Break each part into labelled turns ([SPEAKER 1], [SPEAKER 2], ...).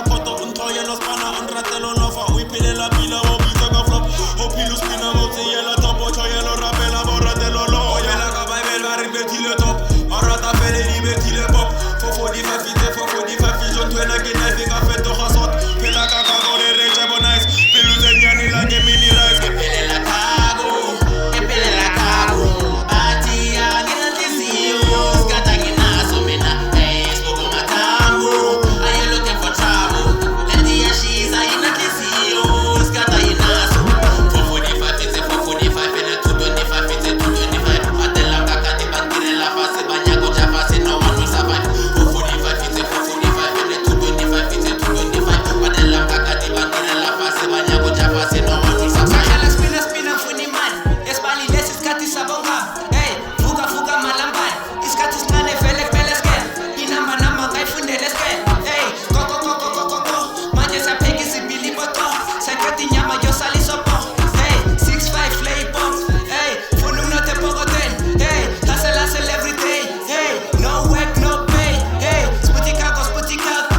[SPEAKER 1] poto ntho yellow spana on ratelo no fa we pilela pila o bitsa ka flop o pilu spina mo yellow top o yellow rapela bo ratelo lo yela ka bible ba re betile top arata fele di betile pop fo di fa fite fijon twena ke na finga feto khasot pela ka ka gore reche bo nice pilu zenyani la ke mini rice ke pilela kago ati ya ngina tizio skata ngina so mina spogo matango are you looking for trouble lady ya she's ina tizio skata ina so for 45 it's for 45 and 225 it's 225 atela kakati bandire la fase banyago chapase no one will survive for 45 it's for 45 and 225 it's 225 atela kakati bandire la fase banyago chapase no one will survive
[SPEAKER 2] spina funi man espali lesi isikhathi sabonga hey vuka malambani isikhathi sincane vele kumele scan inamba ngayifundele scan hey go manje siyapheka izibili boto sayaqeda inyama yosala isopo hey 65 play box hey funa umnotho epokoteni hey hustle every day hey no work no pay hey sputikak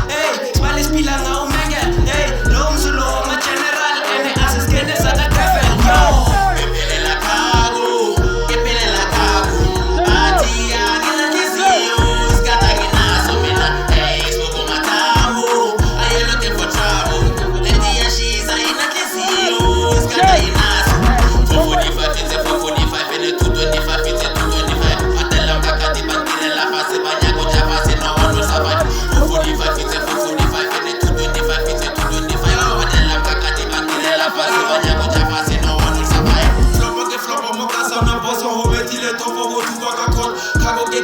[SPEAKER 2] hey sibale siphila ngawo menge hey lo mzulo ma general ene asisgene sana devil yo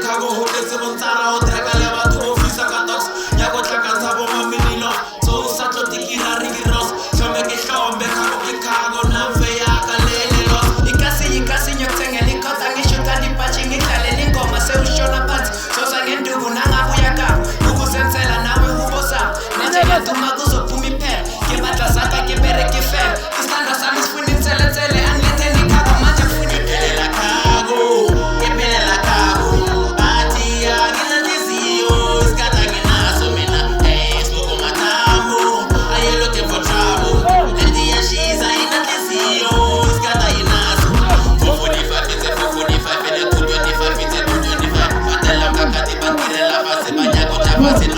[SPEAKER 1] Kago hotel se montara otra calaba tu office ka docs ya go tlakantsha bo maminilo so sa tlo tikira rigiros so me ke hlombe kago na mfe ya kalele los
[SPEAKER 2] ikasi nyokuthengela ikhoda ngishuta ndipatshi ngidlale ingoma sewushona phansi soza ngenduku nangabuya kabo ukuzenzela nawe ubosa manje ngiyaduma kuzophuma iphela ngebadla zakhe ngebereke fela isithando sami sifuna inseletsele angiletheni khabo manje kufuna
[SPEAKER 1] iphelela kago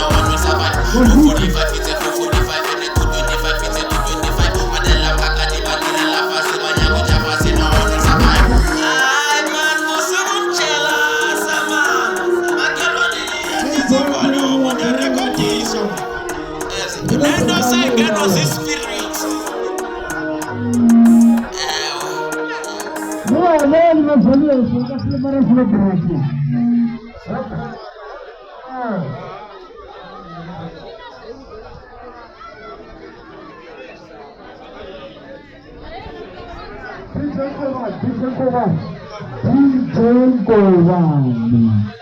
[SPEAKER 1] no one will survive. 45 it's a 45 and 225 it's a 225. Madela kakati bandira la fase banyago chapase no one will survive. Ay man musumunchela sama. Makeloni tizobalo mona recognition. Yes, no say get us spirit.
[SPEAKER 3] No, DJ Govan.